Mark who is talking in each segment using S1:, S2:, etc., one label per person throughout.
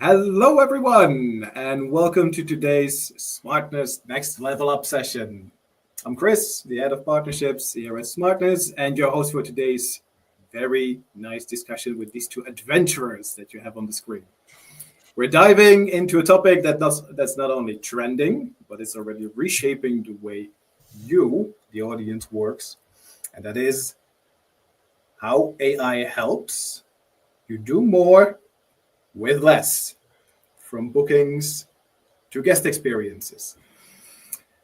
S1: Hello, everyone, and welcome to today's Smartness Next Level Up session. I'm Chris, the head of partnerships here at Smartness, and your host for today's very nice discussion with these two adventurers that you have on the screen. We're diving into a topic that's not only trending, but it's already reshaping the way you, the audience, works, and that is how AI helps you do more with less, from bookings to guest experiences.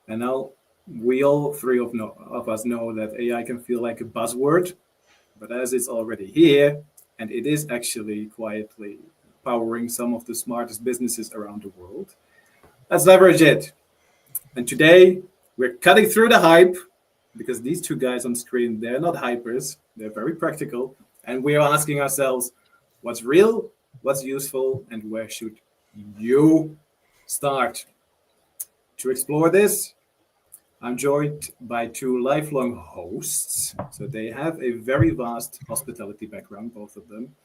S1: And now we all three of us know that AI can feel like a buzzword, but as it's already here, and it is actually quietly powering some of the smartest businesses around the world, let's leverage it. And today we're cutting through the hype because these two guys on screen, they're not hypers, they're very practical. And we are asking ourselves, what's real, what's useful, and where should you start? To explore this, I'm joined by two lifelong hosts. So they have a very vast hospitality background, both of them,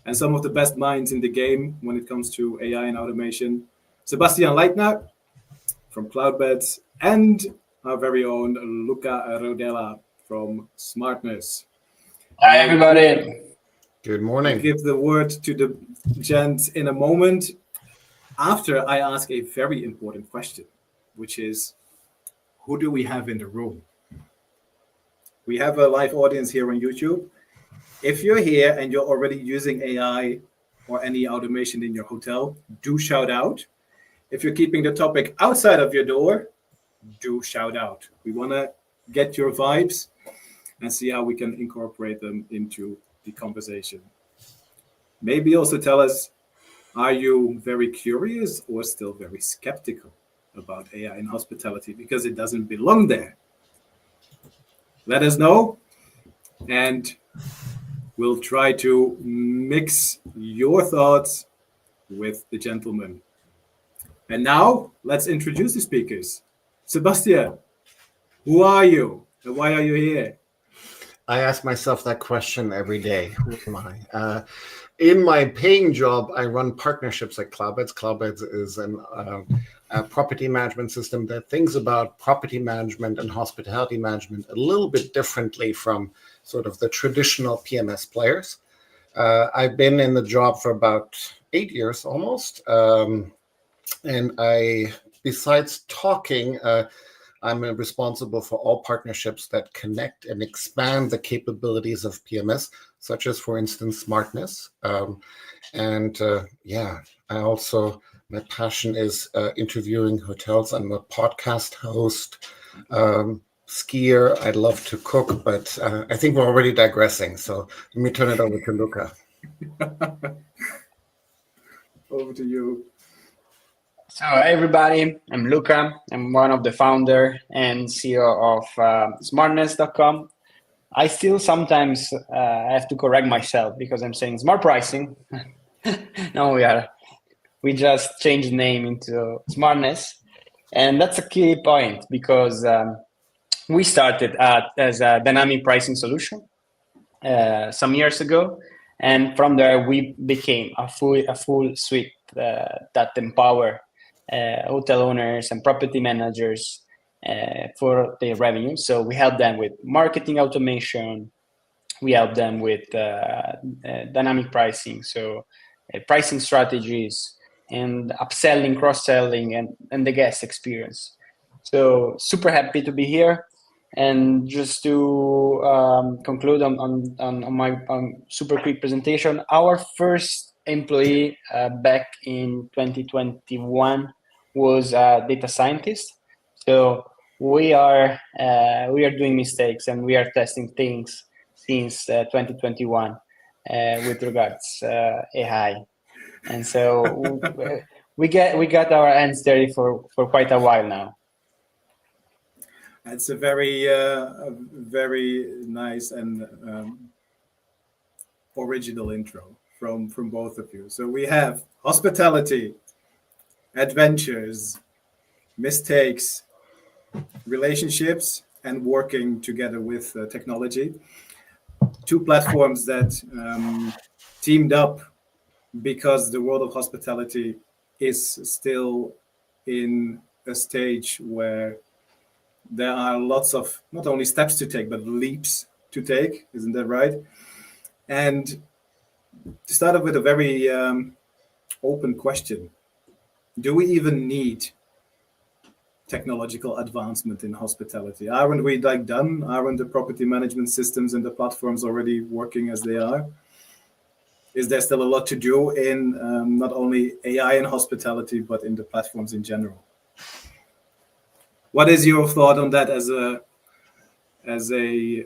S1: and some of the best minds in the game when it comes to AI and automation. Sebastien Leitner from Cloudbeds and our very own Luca Rodella from Smartness.
S2: Hi, everybody.
S3: Good morning.
S1: I'll give the word to the gents in a moment after I ask a very important question, which is, who do we have in the room? We have a live audience here on YouTube. If you're here and you're already using AI or any automation in your hotel, do shout out. If you're keeping the topic outside of your door, do shout out. We want to get your vibes and see how we can incorporate them into the conversation. Maybe also tell us, are you very curious or still very skeptical about AI in hospitality because it doesn't belong there? Let us know, and we'll try to mix your thoughts with the gentlemen. And now let's introduce the speakers. Sebastien, who are you and why are you here?
S3: I ask myself that question every day. Who am I? In my paying job, I run partnerships at Cloudbeds. Cloudbeds is a property management system that thinks about property management and hospitality management a little bit differently from sort of the traditional PMS players. I've been in the job for about 8 years almost. And besides talking, I'm responsible for all partnerships that connect and expand the capabilities of PMS, such as, for instance, Smartness. I also, my passion is interviewing hotels. I'm a podcast host, skier. I love to cook, but I think we're already digressing. So let me turn it over to Luca.
S1: Over to you.
S2: So, hey everybody, I'm Luca. I'm one of the founder and CEO of Smartness.com. I still sometimes have to correct myself because I'm saying smart pricing. No, we just changed the name into Smartness. And that's a key point because we started as a dynamic pricing solution some years ago. And from there, we became a full suite that empower hotel owners and property managers for their revenue. So we help them with marketing automation. We help them with dynamic pricing, so pricing strategies and upselling, cross-selling, and the guest experience. So super happy to be here. And just to conclude on my super quick presentation, our first employee back in 2021 was a data scientist. So we are doing mistakes and we are testing things since 2021 with regards AI, and so we got our hands dirty for quite a while now.
S1: That's a very nice and original intro from both of you. So we have hospitality, adventures, mistakes, relationships, and working together with technology. Two platforms that teamed up because the world of hospitality is still in a stage where there are lots of not only steps to take, but leaps to take. Isn't that right? And to start off with a very open question, do we even need technological advancement in hospitality? Aren't we like done? Aren't the property management systems and the platforms already working as they are? Is there still a lot to do in not only AI in hospitality, but in the platforms in general? What is your thought on that as a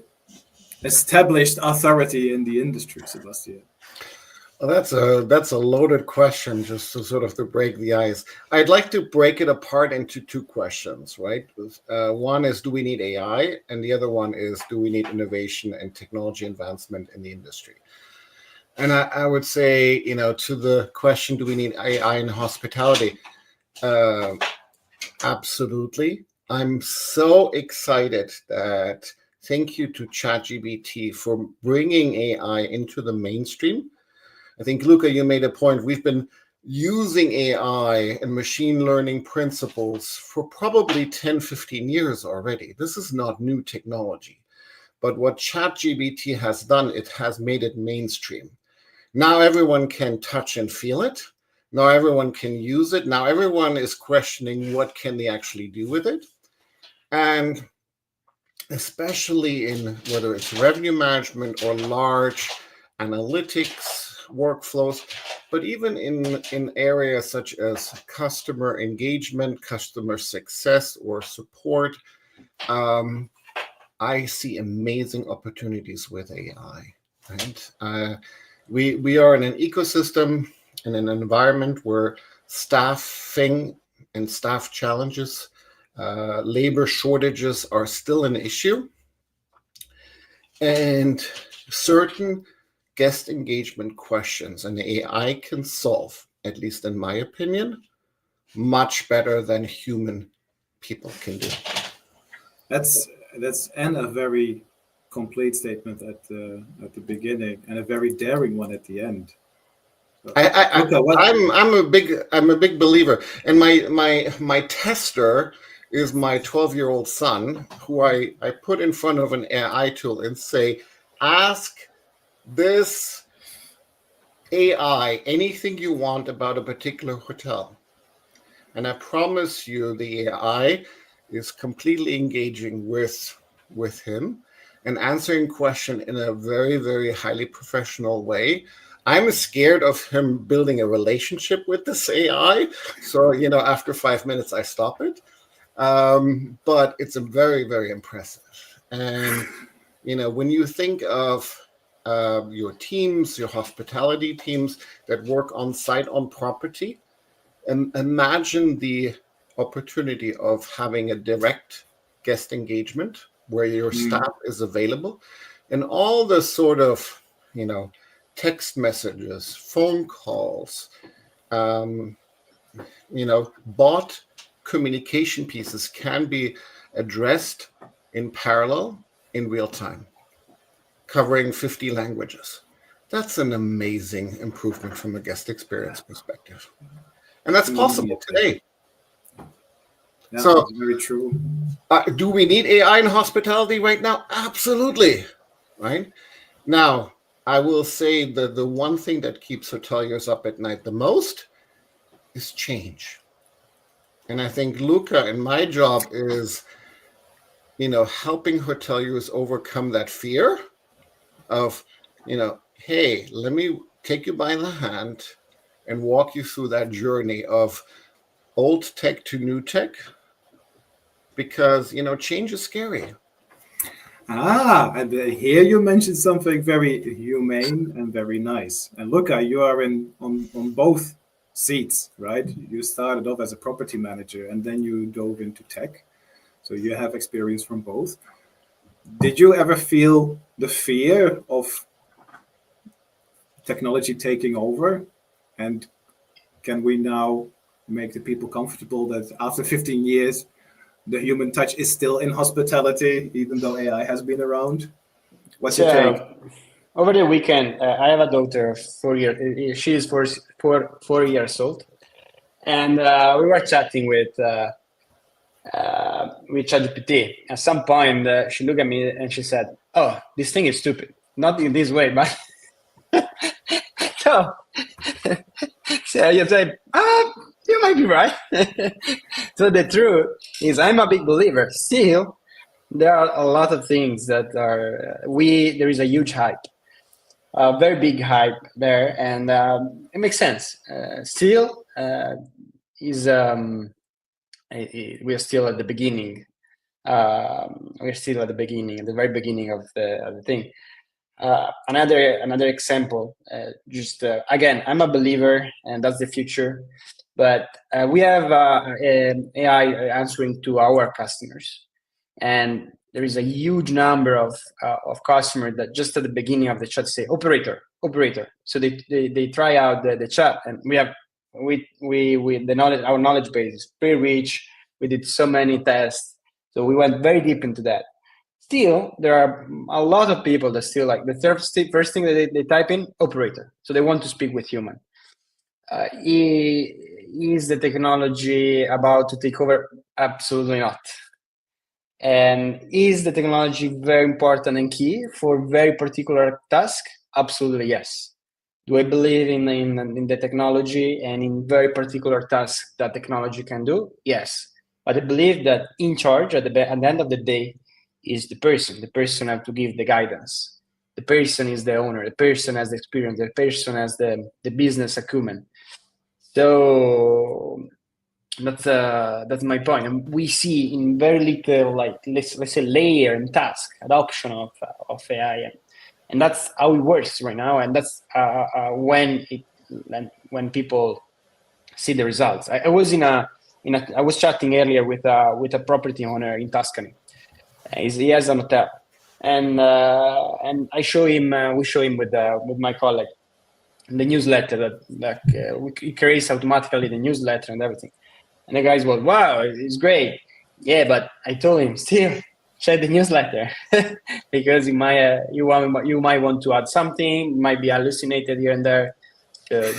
S1: established authority in the industry, Sebastien?
S3: Well, that's a loaded question, just to sort of to break the ice. I'd like to break it apart into two questions, right? One is, do we need AI? And the other one is, do we need innovation and technology advancement in the industry? And I would say, to the question, do we need AI in hospitality? Absolutely. I'm so excited that thank you to ChatGPT for bringing AI into the mainstream. I think, Luca, you made a point. We've been using AI and machine learning principles for probably 10, 15 years already. This is not new technology. But what ChatGPT has done, it has made it mainstream. Now everyone can touch and feel it. Now everyone can use it. Now everyone is questioning what can they actually do with it. And especially in whether it's revenue management or large analytics workflows, but even in areas such as customer engagement, customer success, or support, I see amazing opportunities with AI. Right? We are in an ecosystem, in an environment where staffing and staff challenges, labor shortages are still an issue, and certain guest engagement questions and AI can solve, at least in my opinion, much better than human people can do.
S1: That's a very complete statement at the beginning and a very daring one at the end. So,
S3: I'm a big believer, and my tester is my 12-year-old son, who I put in front of an AI tool and say, ask this AI anything you want about a particular hotel. And I promise you the AI is completely engaging with him and answering question in a very, very highly professional way. I'm scared of him building a relationship with this AI. So, after 5 minutes, I stop it. But it's a very, very impressive. And, when you think of your teams, your hospitality teams that work on site on property, and imagine the opportunity of having a direct guest engagement where your staff is available, and all the sort of, text messages, phone calls, bot communication pieces can be addressed in parallel in real time, covering 50 languages. That's an amazing improvement from a guest experience perspective. And that's possible today.
S1: Yeah, so, that's very true.
S3: Do we need AI in hospitality right now? Absolutely. Right? Now, I will say that the one thing that keeps hoteliers up at night the most is change. And I think, Luca, and my job is, helping hoteliers overcome that fear of, hey, let me take you by the hand and walk you through that journey of old tech to new tech, because, change is scary.
S1: And here you mentioned something very humane and very nice. And Luca, you are on both seats, right? You started off as a property manager and then you dove into tech. So you have experience from both. Did you ever feel the fear of technology taking over? And can we now make the people comfortable that after 15 years, the human touch is still in hospitality, even though AI has been around? What's your take?
S2: over the weekend, I have a daughter of 4 years. She is 4 years old, and we were chatting with ChatGPT. At some point, she looked at me and she said, "Oh, this thing is stupid. Not in this way, but." So, so you say, you might be right. So the truth is, I'm a big believer. Still, there are a lot of things that are there is a huge hype, a very big hype there, and it makes sense. Still, is we are still at the beginning. We're still at the very beginning of the thing. Another example, again, I'm a believer, and that's the future. But we have an AI answering to our customers, and there is a huge number of customers that just at the beginning of the chat say operator. So they try out the chat, and our knowledge base is pretty rich. We did so many tests, so we went very deep into that. Still, there are a lot of people that still like the first thing that they type in operator. So they want to speak with human. Is the technology about to take over? Absolutely not. And is the technology very important and key for very particular task? Absolutely yes. Do I believe in the technology and in very particular tasks that technology can do? Yes. But I believe that in charge at the end of the day is the person. The person has to give the guidance. The person is the owner. The person has the experience. The person has the business acumen. So that's my point. And we see in very little, like let's say, layer and task adoption of AI, and that's how it works right now. And that's when people see the results. I was chatting earlier with a property owner in Tuscany. He has an hotel, and we show him with my colleague the newsletter that he creates automatically the newsletter and everything. And the guys were, wow, it's great. Yeah, but I told him still check the newsletter because you might want to add something, might be hallucinated here and there. So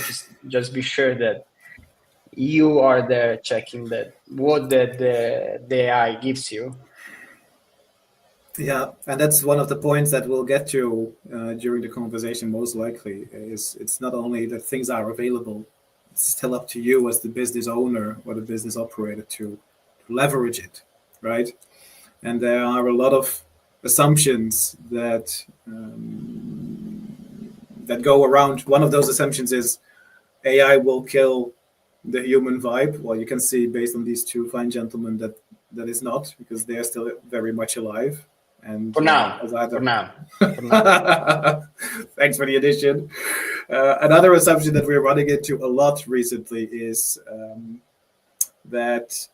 S2: just be sure that you are there checking that what the AI gives you.
S1: Yeah, and that's one of the points that we'll get to during the conversation. Most likely, is it's not only that things are available; it's still up to you as the business owner or the business operator to leverage it, right? And there are a lot of assumptions that that go around. One of those assumptions is AI will kill the human vibe. Well, you can see based on these two fine gentlemen that is not, because they are still very much alive. And
S2: for now.
S1: Thanks for the addition. Another assumption that we're running into a lot recently is that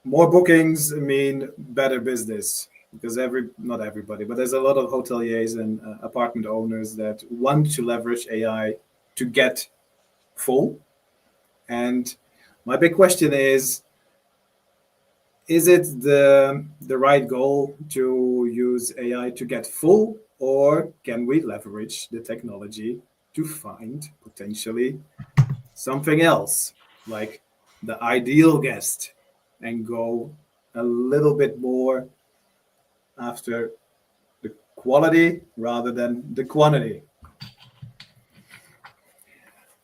S1: more bookings mean better business, because not everybody, but there's a lot of hoteliers and apartment owners that want to leverage AI to get full. And my big question is it the right goal to use AI to get full, or can we leverage the technology to find potentially something else, like the ideal guest, and go a little bit more after the quality rather than the quantity?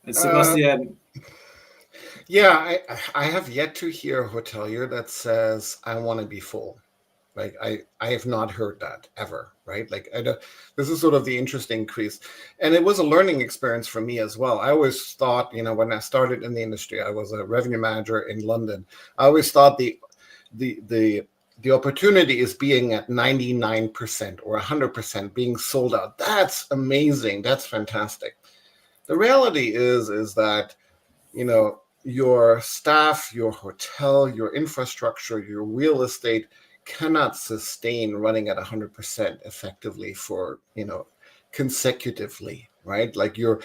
S1: And Sebastien,
S3: yeah, I have yet to hear a hotelier that says, I want to be full. Like I have not heard that ever, right? Like this is sort of the interesting increase. And it was a learning experience for me as well. I always thought, when I started in the industry, I was a revenue manager in London. I always thought the opportunity is being at 99% or 100% being sold out. That's amazing. That's fantastic. The reality is that, your staff, your hotel, your infrastructure, your real estate cannot sustain running at 100% effectively for, consecutively, right? Like you're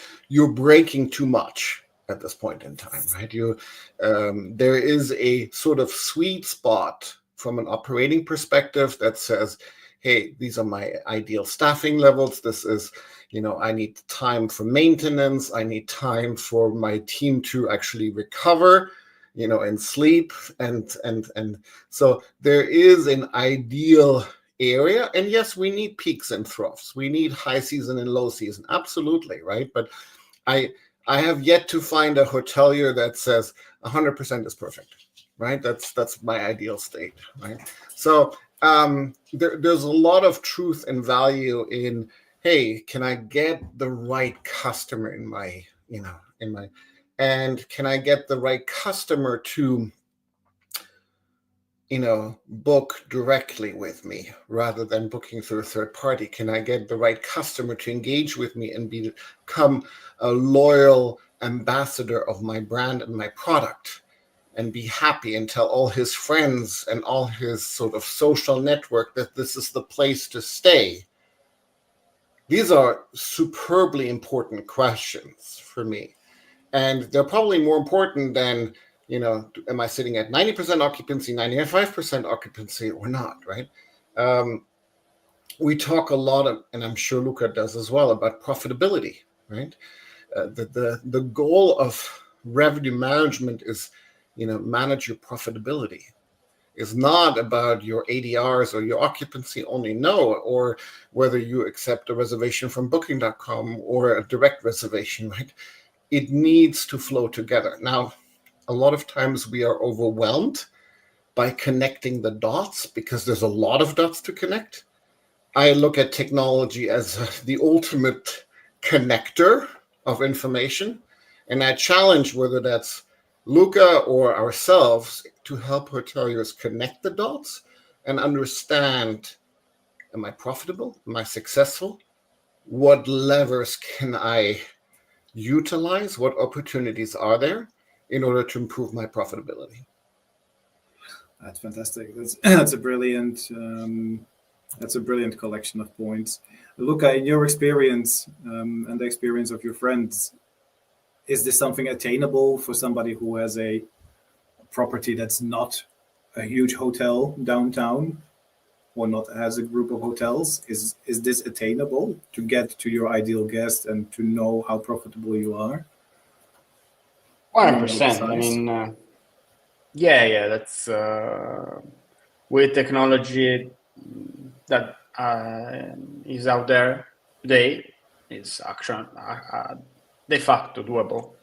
S3: breaking too much at this point in time, right? There is a sort of sweet spot from an operating perspective that says, hey, these are my ideal staffing levels. This is, I need time for maintenance. I need time for my team to actually recover, and sleep. And so there is an ideal area. And yes, we need peaks and troughs. We need high season and low season. Absolutely, right? But I have yet to find a hotelier that says 100% is perfect, right? That's my ideal state, right? So there's a lot of truth and value in, hey, can I get the right customer and can I get the right customer to, book directly with me rather than booking through a third party? Can I get the right customer to engage with me and become a loyal ambassador of my brand and my product and be happy and tell all his friends and all his sort of social network that this is the place to stay? These are superbly important questions for me. And they're probably more important than, am I sitting at 90% occupancy, 95% occupancy or not, right? We talk a lot, and I'm sure Luca does as well, about profitability, right? The goal of revenue management is, manage your profitability. It's not about your ADRs or your occupancy only, no, or whether you accept a reservation from booking.com or a direct reservation, right? It needs to flow together. Now, a lot of times we are overwhelmed by connecting the dots because there's a lot of dots to connect. I look at technology as the ultimate connector of information, and I challenge whether that's Luca or ourselves to help hoteliers connect the dots and understand, am I profitable? Am I successful? What levers can I utilize? What opportunities are there in order to improve my profitability?
S1: That's fantastic. That's a brilliant collection of points. Luca, in your experience and the experience of your friends, is this something attainable for somebody who has a property that's not a huge hotel downtown or not has a group of hotels? Is this attainable to get to your ideal guest and to know how profitable you are?
S2: 100%. I mean, yeah, that's with technology that is out there today, is actually de facto doable.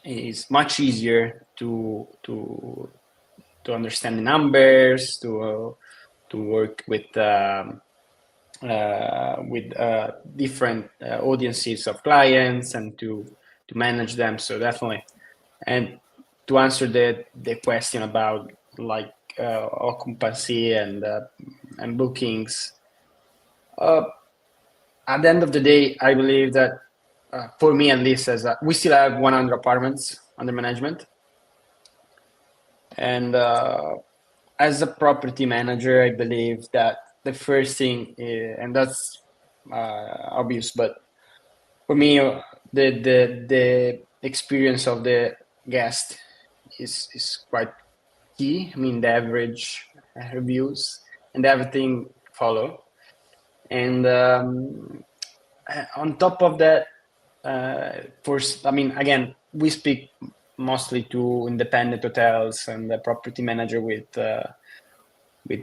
S2: Is much easier to understand the numbers, to work with different audiences of clients and to manage them. So definitely. And to answer the question about like occupancy and bookings, at the end of the day, I believe that for me at least, we still have 100 apartments under management, and as a property manager, I believe that the first thing and that's obvious, but for me, the experience of the guest is quite key. I mean, the average reviews and everything follow, and on top of that, again, we speak mostly to independent hotels and the property manager with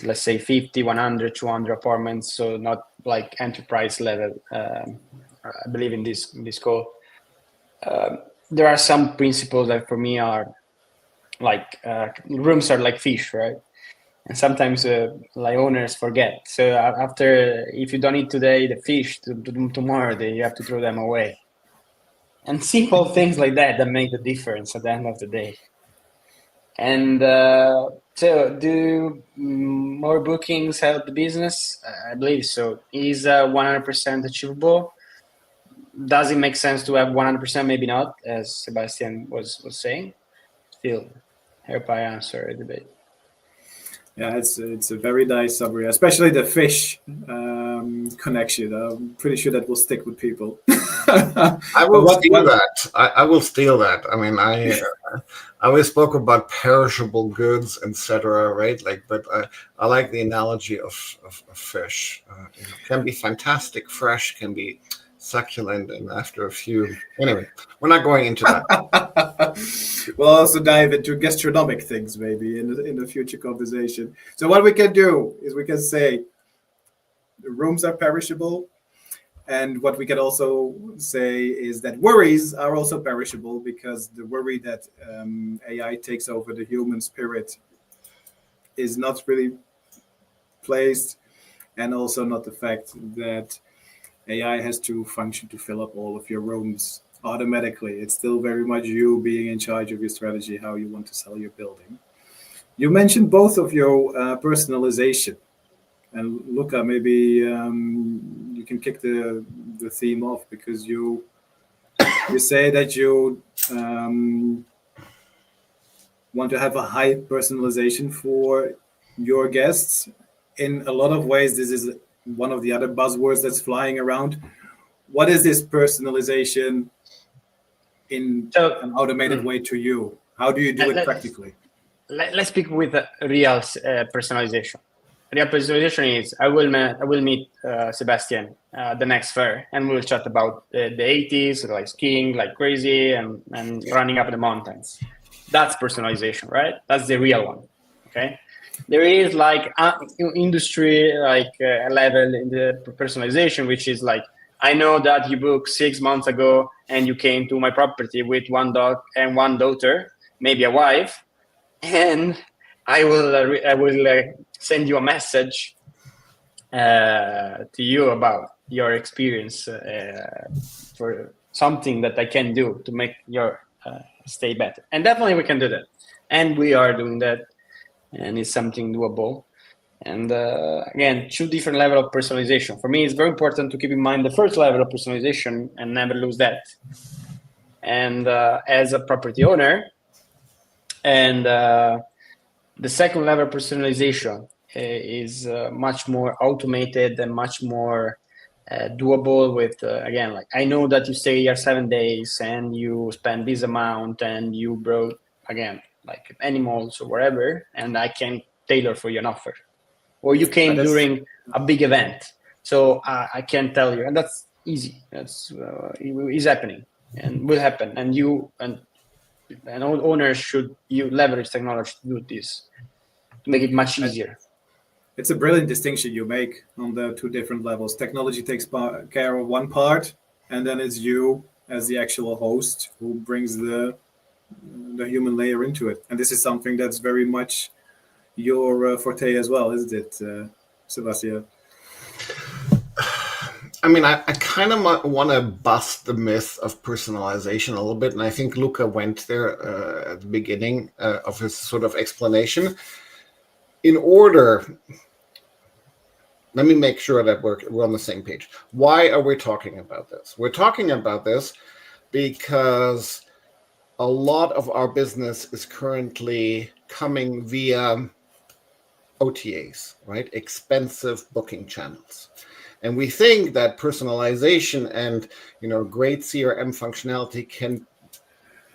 S2: let's say 50, 100, 200 apartments, so not like enterprise level. I believe in this call. There are some principles that for me are like rooms are like fish, right? And sometimes like owners forget. So after, if you don't eat today the fish, tomorrow you have to throw them away. And simple things like that make the difference at the end of the day. And so, do more bookings help the business? I believe so. Is 100% achievable? Does it make sense to have 100%? Maybe not, as Sebastien was saying. Still, hope I answer the debate.
S1: Yeah, it's a very nice summary, especially the fish connection. I'm pretty sure that will stick with people.
S3: I
S1: But
S3: will steal that. I will steal that. I mean, I always spoke about perishable goods, etc. Right? Like, but I like the analogy of fish. Can be fantastic, fresh, can be succulent, and after a few. Anyway, we're not going into that.
S1: We'll also dive into gastronomic things maybe in the future conversation. So what we can do is we can say the rooms are perishable. And what we can also say is that worries are also perishable, because the worry that AI takes over the human spirit is not really placed, and also not the fact that AI has to function to fill up all of your rooms automatically. It's still very much you being in charge of your strategy, how you want to sell your building. You mentioned both of your personalization. And Luca, maybe you can kick the theme off, because you say that you want to have a high personalization for your guests. In a lot of ways, this is one of the other buzzwords that's flying around. What is this personalization in an automated way to you? How do you do it practically?
S2: Let's speak with real personalization. Real personalization is I will meet Sebastien the next fair, and we'll chat about the 80s, like skiing like crazy and running up the mountains. That's personalization, right? That's the real one. Okay. There is like industry like level in the personalization, which is like, I know that you booked 6 months ago and you came to my property with one dog and one daughter, maybe a wife, and I will send you a message to you about your experience for something that I can do to make your stay better. And definitely we can do that. And we are doing that. And it's something doable. And again, 2 different levels of personalization. For me, it's very important to keep in mind the first level of personalization and never lose that. And as a property owner, and the second level of personalization is much more automated and much more doable with, again, like I know that you stay here 7 days and you spend this amount and you brought, again, like animals or whatever, and I can tailor for you an offer. Or you came during a big event, so I can tell you, and that's easy. That's is happening and will happen. And you and all owners should leverage technology to do this, to make it much easier.
S1: It's a brilliant distinction you make on the 2 different levels. Technology takes care of one part, and then it's you as the actual host who brings the human layer into it. And this is something that's very much your forte as well, isn't it, Sebastien?
S3: I mean, I kind of want to bust the myth of personalization a little bit, and I think Luca went there at the beginning of his sort of explanation. In order, let me make sure that we're on the same page. Why are we talking about this? We're talking about this because a lot of our business is currently coming via OTAs, right? Expensive booking channels. And we think that personalization and, great CRM functionality can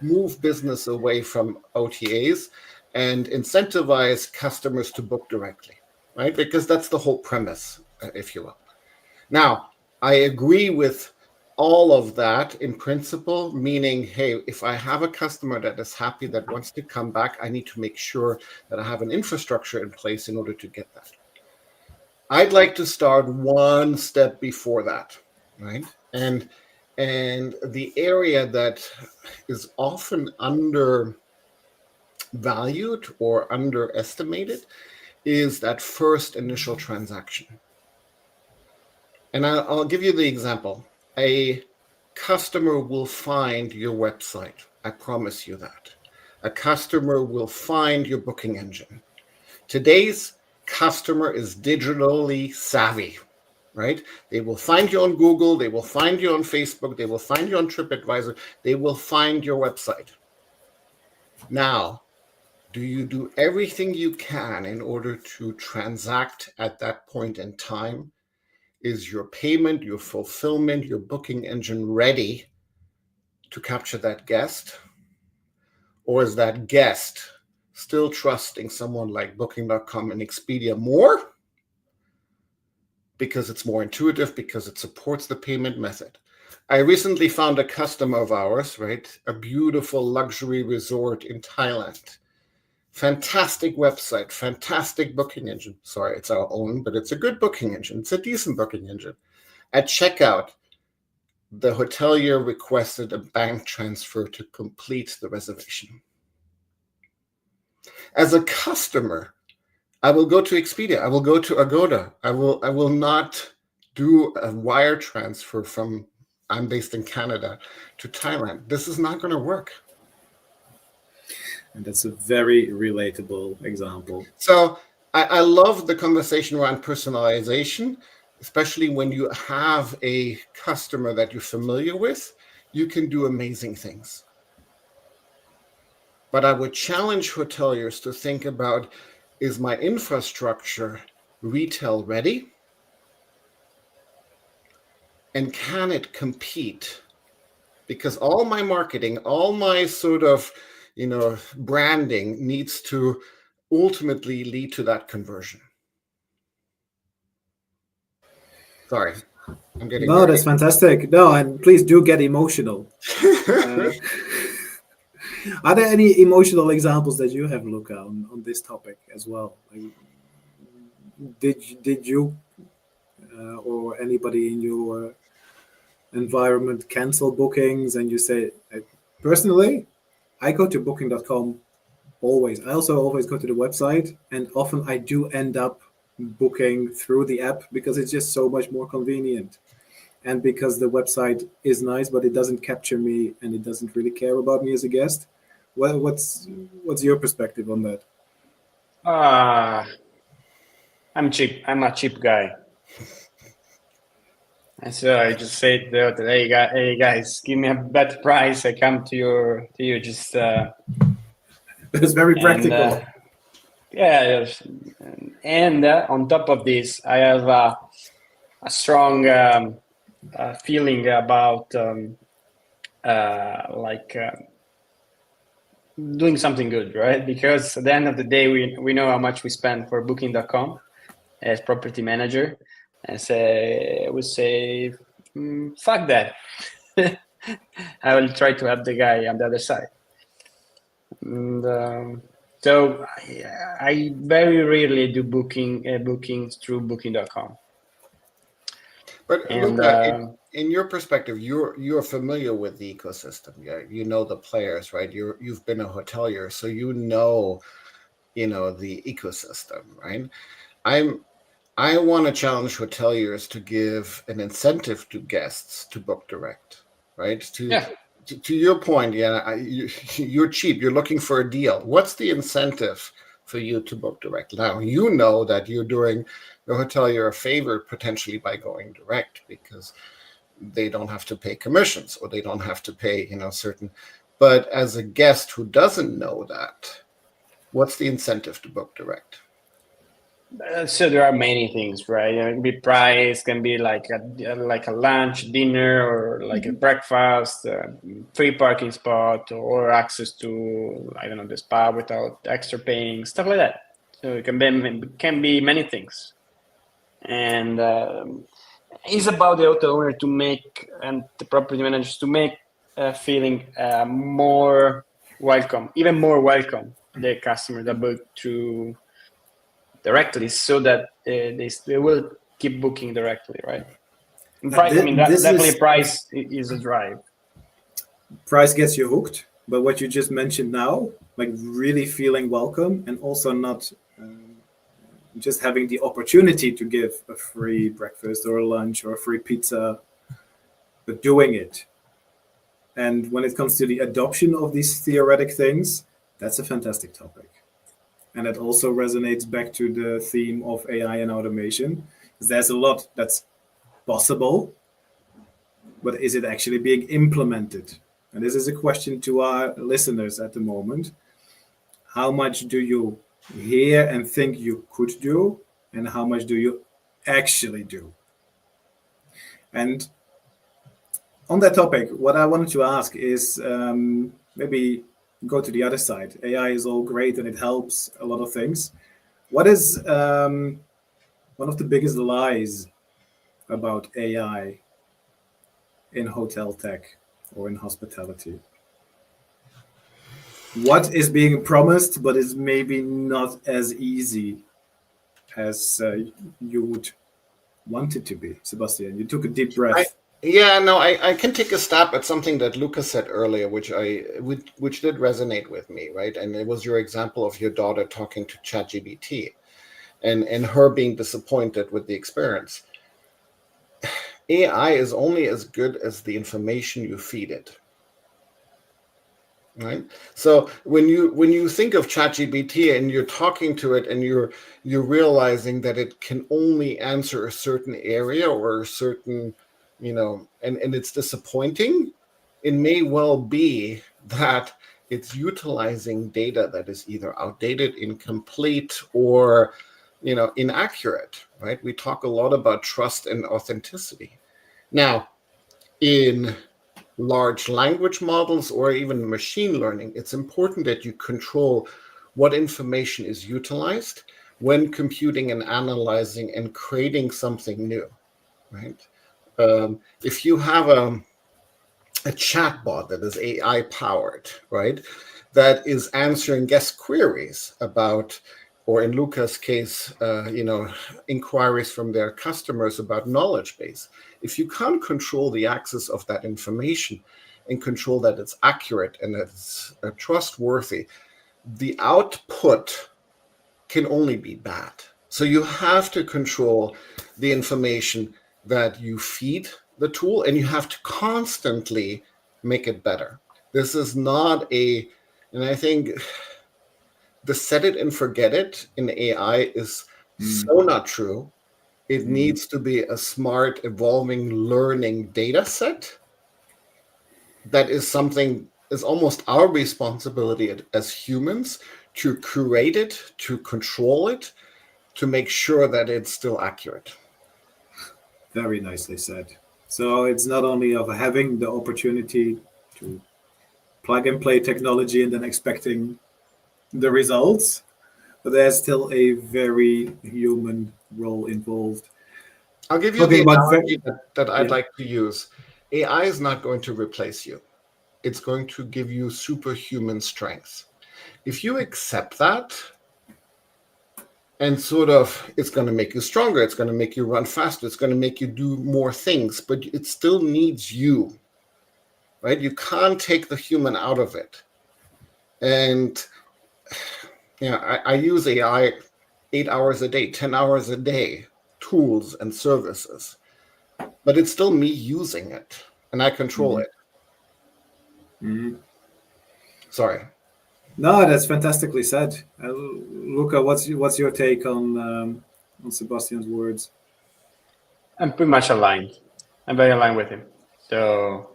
S3: move business away from OTAs and incentivize customers to book directly, right? Because that's the whole premise, if you will. Now, I agree with all of that in principle, meaning, hey, if I have a customer that is happy, that wants to come back, I need to make sure that I have an infrastructure in place in order to get that. I'd like to start one step before that, right? And the area that is often undervalued or underestimated is that first initial transaction. And I'll give you the example. A customer will find your website. I promise you that. A customer will find your booking engine. Today's customer is digitally savvy, right? They will find you on Google. They will find you on Facebook. They will find you on TripAdvisor. They will find your website. Now, Do you do everything you can in order to transact at that point in time? Is your payment, your fulfillment, your booking engine ready to capture that guest? Or is that guest still trusting someone like Booking.com and Expedia more because it's more intuitive, because it supports the payment method? I recently found a customer of ours, right? A beautiful luxury resort in Thailand. Fantastic website, fantastic booking engine. Sorry, it's our own, but it's a good booking engine. It's a decent booking engine. At checkout, the hotelier requested a bank transfer to complete the reservation. As a customer, I will go to Expedia. I will go to Agoda. I will not do a wire transfer from, I'm based in Canada, to Thailand. This is not going to work.
S1: And that's a very relatable example.
S3: So I love the conversation around personalization, especially when you have a customer that you're familiar with. You can do amazing things. But I would challenge hoteliers to think about, is my infrastructure retail ready? And can it compete? Because all my marketing, all my sort of, branding needs to ultimately lead to that conversion. Sorry, I'm getting
S1: No, that's fantastic. No, and please do get emotional. Are there any emotional examples that you have, Luca, on this topic as well? Like, did you or anybody in your environment cancel bookings and you say, personally, I go to booking.com always. I also always go to the website, and often I do end up booking through the app because it's just so much more convenient. And because the website is nice, but it doesn't capture me and it doesn't really care about me as a guest. What's your perspective on that?
S2: I'm cheap. I'm a cheap guy. And so I just say that, hey guys, give me a better price. I come to you. Just
S1: it's very practical.
S2: And on top of this, I have a strong feeling about doing something good, right? Because at the end of the day, we know how much we spend for Booking.com as property manager, and I would say, fuck that. I will try to help the guy on the other side. And so I very rarely do bookings through Booking.com.
S3: But Luca, in your perspective, you're familiar with the ecosystem. You know the players, right? You've been a hotelier, so you know the ecosystem, right? I want to challenge hoteliers to give an incentive to guests to book direct, right? To your point, you're cheap. You're looking for a deal. What's the incentive for you to book direct? Now, you know that you're doing the hotelier a favor potentially by going direct because they don't have to pay commissions or they don't have to pay, certain. But as a guest who doesn't know that, what's the incentive to book direct?
S2: So there are many things, right? It can be price, can be like a lunch, dinner, or like a breakfast, free parking spot, or access to, I don't know, the spa without extra paying, stuff like that. So it can be many things, and it's about the hotel owner to make and the property managers to make feeling more welcome, even more welcome, the customer that book through directly, so that they will keep booking directly, right? And price, definitely price is a drive.
S1: Price gets you hooked, but what you just mentioned now, like really feeling welcome and also not just having the opportunity to give a free breakfast or a lunch or a free pizza, but doing it. And when it comes to the adoption of these theoretic things, that's a fantastic topic. And it also resonates back to the theme of AI and automation. There's a lot that's possible, but is it actually being implemented? And this is a question to our listeners at the moment. how much do you hear and think you could do, and how much do you actually do? And on that topic, what I wanted to ask is maybe go to the other side. AI is all great and it helps a lot of things. What is one of the biggest lies about AI in hotel tech or in hospitality? What is being promised but is maybe not as easy as you would want it to be? Sebastian, you took a deep breath.
S3: I can take a stab at something that Luca said earlier, which did resonate with me, right? And it was your example of your daughter talking to ChatGPT and her being disappointed with the experience. AI is only as good as the information you feed it. Right. So when you think of ChatGPT and you're talking to it and you're realizing that it can only answer a certain area or a certain, and it's disappointing, it may well be that it's utilizing data that is either outdated, incomplete, or inaccurate. Right. We talk a lot about trust and authenticity. Now, in large language models or even machine learning, it's important that you control what information is utilized when computing and analyzing and creating something new, right? If you have a chatbot that is AI powered, right, that is answering guest queries about, or in Luca's case, inquiries from their customers about knowledge base. If you can't control the access of that information and control that it's accurate and that it's trustworthy, the output can only be bad. So you have to control the information that you feed the tool, and you have to constantly make it better. This is not and I think the set it and forget it in AI is so not true. It needs to be a smart, evolving, learning data set. That is almost our responsibility as humans to curate it, to control it, to make sure that it's still accurate.
S1: Very nicely said. So it's not only of having the opportunity to plug and play technology and then expecting the results, but there's still a very human role involved.
S3: I'll give you the analogy that I'd like to use. AI is not going to replace you. It's going to give you superhuman strength. If you accept that, and it's going to make you stronger, it's going to make you run faster, it's going to make you do more things, but it still needs you, right? You can't take the human out of it. And I use AI 8 hours a day, 10 hours a day, tools and services, but it's still me using it, and I control it. Sorry.
S1: No, that's fantastically said. Luca, what's your take on Sebastian's words?
S2: I'm pretty much aligned. I'm very aligned with him. So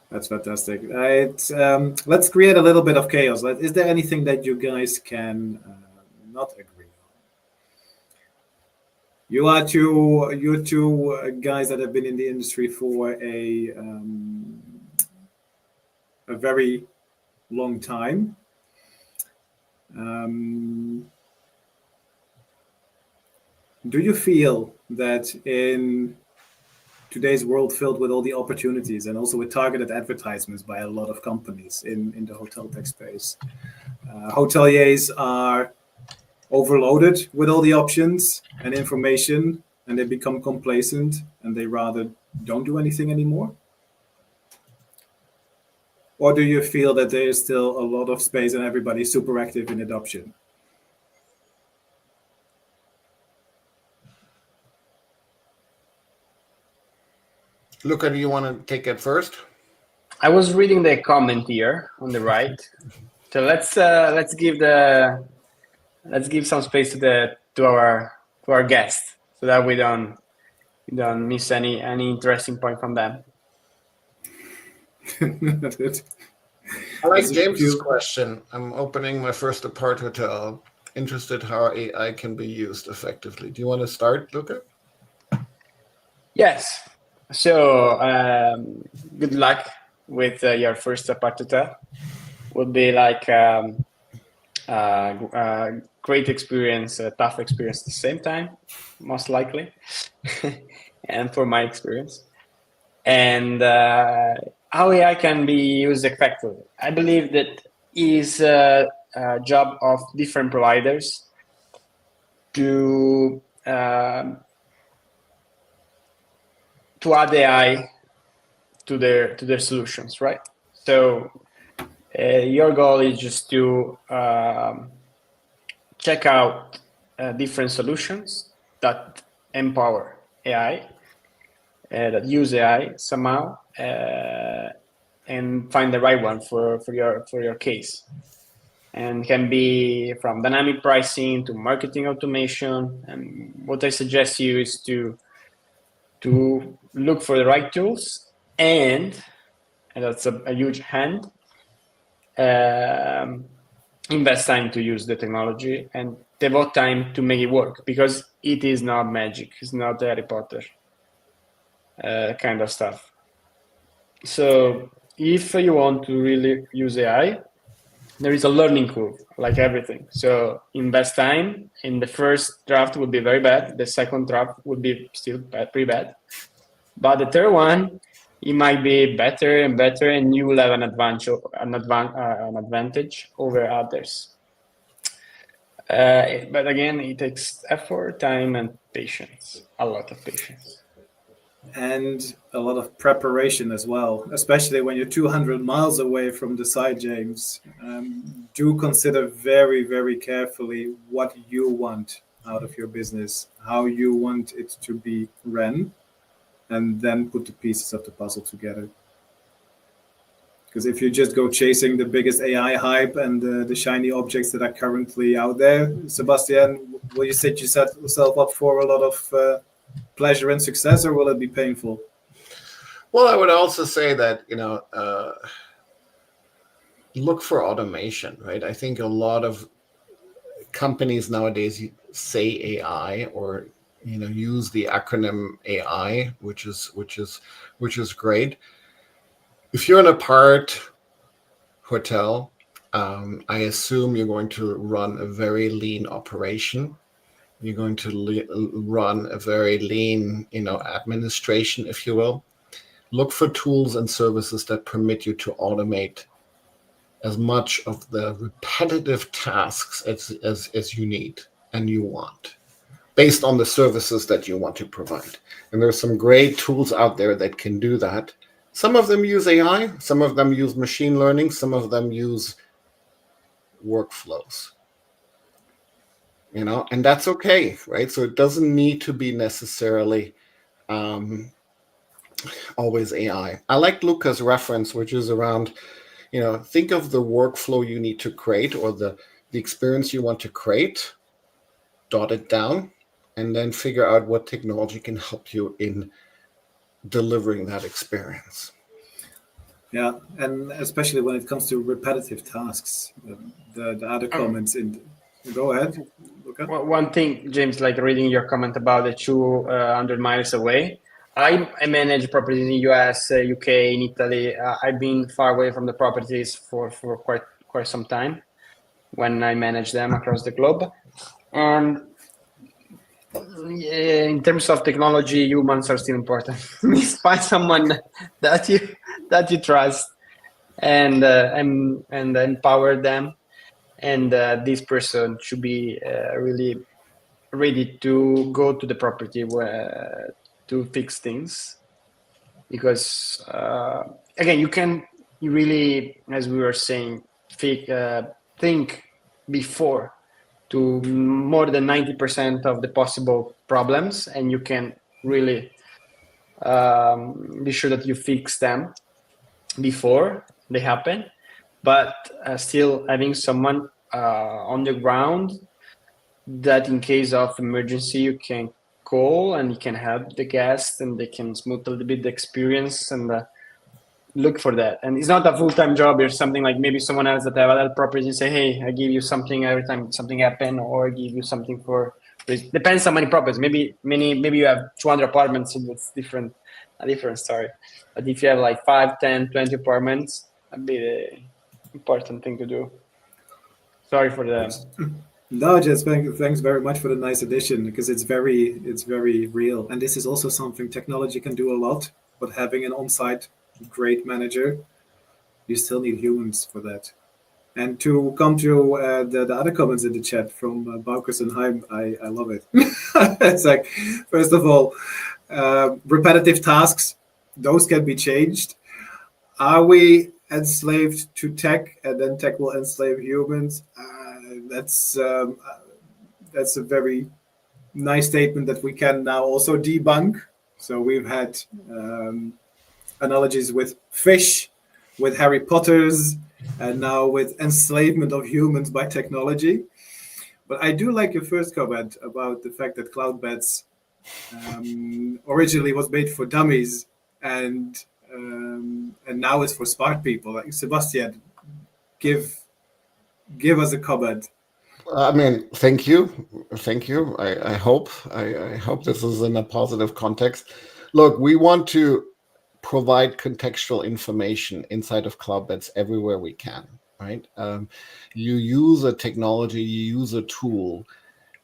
S1: that's fantastic. Let's create a little bit of chaos. Is there anything that you guys can not agree on? You're two guys that have been in the industry for a very long time. Do you feel that in today's world filled with all the opportunities and also with targeted advertisements by a lot of companies in the hotel tech space, hoteliers are overloaded with all the options and information, and they become complacent and they rather don't do anything anymore? Or do you feel that there is still a lot of space and everybody's super active in adoption?
S3: Luca, do you want to take it first?
S2: I was reading the comment here on the right. So let's give some space to our guests so that we don't miss any interesting point from them.
S3: I like
S1: As
S3: James's
S1: you-
S3: question. I'm opening my first apart hotel. Interested how AI can be used effectively. Do you want to start, Luca?
S2: Yes. So good luck with your first apart hotel. Would be like great experience, a tough experience at the same time, most likely, and for my experience. And how AI can be used effectively. I believe that is a job of different providers to add AI to their solutions, right? So your goal is just to check out different solutions that empower AI, that use AI somehow, and find the right one for your case. And can be from dynamic pricing to marketing automation. And what I suggest you is to look for the right tools, and that's a huge hand. Invest time to use the technology and devote time to make it work, because it is not magic. It's not Harry Potter kind of stuff. So if you want to really use AI, there is a learning curve, like everything. So invest time. In the first draft would be very bad. The second draft would be still pretty bad. But the third one, it might be better and better, and you will have an advantage over others. But again, it takes effort, time, and patience. A lot of patience.
S1: and a lot of preparation as well, especially when you're 200 miles away from the site, James. Do consider very, very carefully what you want out of your business, how you want it to be run, and then put the pieces of the puzzle together. Because if you just go chasing the biggest AI hype and the shiny objects that are currently out there, Sebastian, will you set yourself up for a lot of pleasure and success, or will it be painful?
S3: Well, I would also say that, look for automation, right? I think a lot of companies nowadays say AI or use the acronym AI, which is great. If you're in a part hotel, I assume you're going to run a very lean operation. You're going to run a very lean, administration, if you will. Look for tools and services that permit you to automate as much of the repetitive tasks as you need and you want, based on the services that you want to provide. And there's some great tools out there that can do that. Some of them use AI, some of them use machine learning, some of them use workflows. And that's okay, right? So it doesn't need to be necessarily always AI. I like Luca's reference, which is around, think of the workflow you need to create or the experience you want to create, dot it down, and then figure out what technology can help you in delivering that experience.
S1: Yeah, and especially when it comes to repetitive tasks, the other comments in. Go ahead, Luca.
S2: One thing, James, like reading your comment about the 200 miles away. I manage properties in the US, UK, in Italy. I've been far away from the properties for quite some time when I manage them across the globe. And in terms of technology, humans are still important. Find someone that you trust and empower them. And this person should be really ready to go to the property to fix things, because again, you really, as we were saying, think before to more than 90% of the possible problems, and you can really be sure that you fix them before they happen. But still having someone on the ground that in case of emergency you can call and you can help the guest, and they can smooth a little bit the experience, and look for that. And it's not a full-time job. There's something like maybe someone else that have a lot of properties and say, hey, I give you something every time something happen, or I give you something for, it depends how many properties. Maybe you have 200 apartments, so that's a different story. But if you have like 5, 10, 20 apartments, that'd be the important thing to do. Sorry for the...
S1: No, just thanks very much for the nice addition, because it's very real. And this is also something technology can do a lot, but having an on-site great manager, you still need humans for that. And to come to the other comments in the chat from Baukus and Heim, I love it. It's like, first of all, repetitive tasks, those can be changed. Are we enslaved to tech, and then tech will enslave humans? That's a very nice statement that we can now also debunk. So we've had analogies with fish, with Harry Potter's, and now with enslavement of humans by technology. But I do like your first comment about the fact that Cloudbeds originally was made for dummies, and now it's for smart people. Like, Sebastien, give us a comment.
S3: I mean, thank you. I hope this is in a positive context. Look, we want to provide contextual information inside of Cloudbeds everywhere we can, right? You use a technology, you use a tool.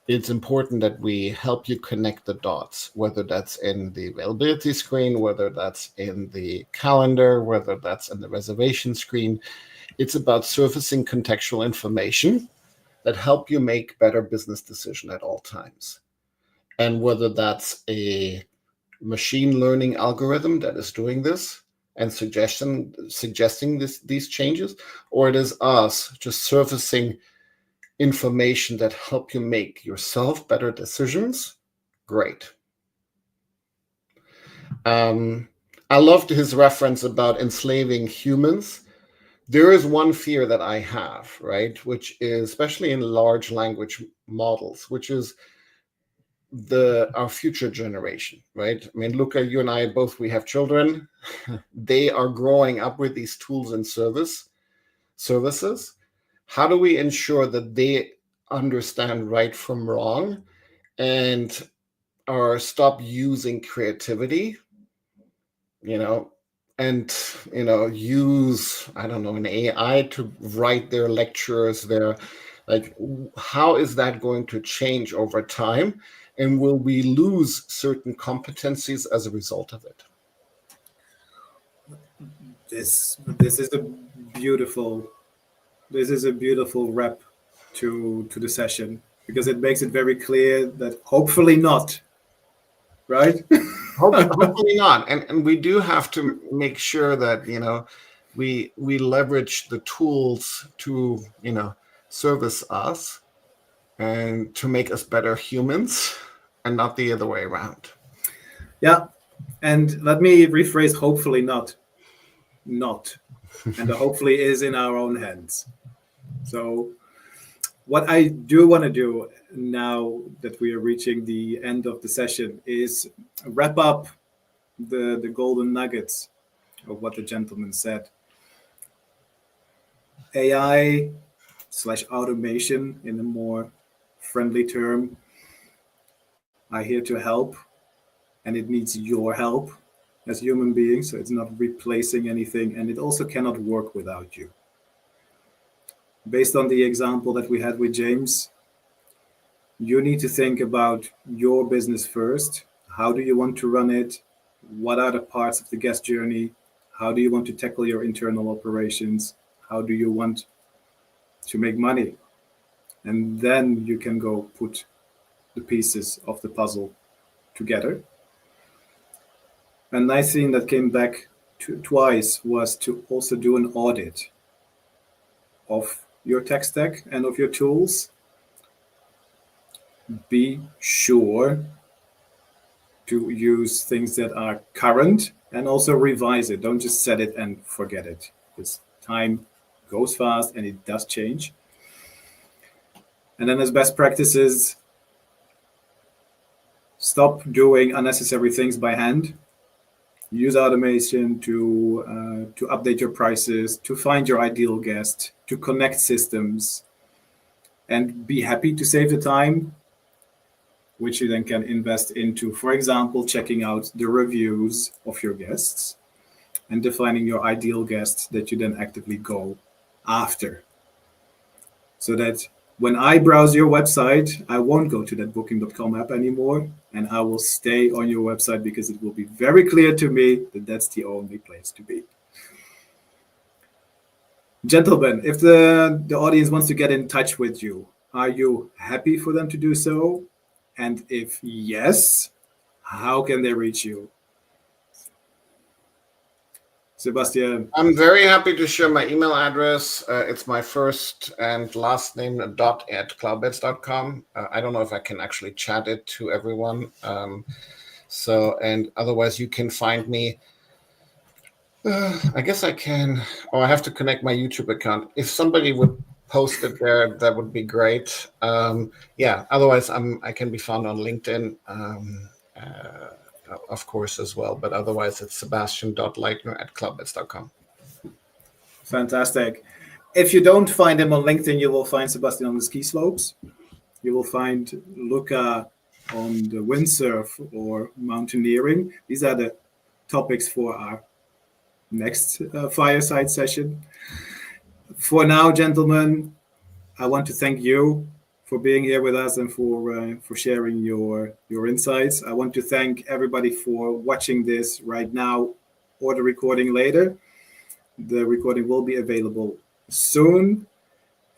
S3: It's important that we help you connect the dots, whether that's in the availability screen, whether that's in the calendar, whether that's in the reservation screen. It's about surfacing contextual information that help you make better business decisions at all times. And whether that's a machine learning algorithm that is doing this and suggesting these changes, or it is us just surfacing information that help you make yourself better decisions, great. I loved his reference about enslaving humans. There is one fear that I have, right, which is especially in large language models, which is our future generation, right? I mean, Luca, you and I both, we have children. They are growing up with these tools and services. How do we ensure that they understand right from wrong and stop using creativity, and use, I don't know, an AI to write their lectures, how is that going to change over time? And will we lose certain competencies as a result of it?
S1: This is a beautiful wrap to the session, because it makes it very clear that hopefully not, right?
S3: Hopefully not. And we do have to make sure that, we leverage the tools to, service us and to make us better humans, and not the other way around.
S1: Yeah. And let me rephrase, hopefully not. And the hopefully is in our own hands. So what I do want to do now that we are reaching the end of the session is wrap up the golden nuggets of what the gentleman said. AI/automation, in a more friendly term, are here to help, and it needs your help as human beings. So it's not replacing anything, and it also cannot work without you. Based on the example that we had with James, you need to think about your business first. How do you want to run it? What are the parts of the guest journey? How do you want to tackle your internal operations? How do you want to make money? And then you can go put the pieces of the puzzle together. A nice thing that came back twice was to also do an audit of your tech stack and of your tools. Be sure to use things that are current, and also revise it. Don't just set it and forget it, because time goes fast and it does change. And then as best practices, stop doing unnecessary things by hand. use automation to update your prices, to find your ideal guest, to connect systems, and be happy to save the time, which you then can invest into, for example, checking out the reviews of your guests and defining your ideal guest that you then actively go after. So that when I browse your website, I won't go to that booking.com app anymore, and I will stay on your website because it will be very clear to me that that's the only place to be. Gentlemen, if the audience wants to get in touch with you, are you happy for them to do so? And if yes, how can they reach you? Sebastien.
S3: I'm very happy to share my email address. It's my first and last name .@cloudbeds.com. I don't know if I can actually chat it to everyone. And otherwise you can find me. I guess I can. Oh, I have to connect my YouTube account. If somebody would post it there, that would be great. Otherwise I can be found on LinkedIn. Of course, as well, but otherwise it's Sebastien.Leitner@cloudbeds.com.
S1: Fantastic. If you don't find him on LinkedIn, you will find Sebastien on the ski slopes. You will find Luca on the windsurf or mountaineering. These are the topics for our next fireside session. For now, gentlemen, I want to thank you for being here with us and for sharing your insights. I want to thank everybody for watching this right now or the recording later. The recording will be available soon,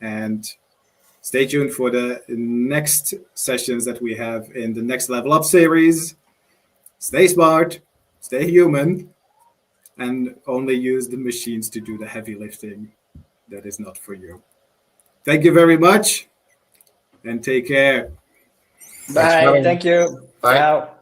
S1: and stay tuned for the next sessions that we have in the Next Level Up series. Stay smart, stay human, and only use the machines to do the heavy lifting that is not for you. Thank you very much. And take care.
S2: Bye. Thank you.
S3: Bye.
S2: Ciao.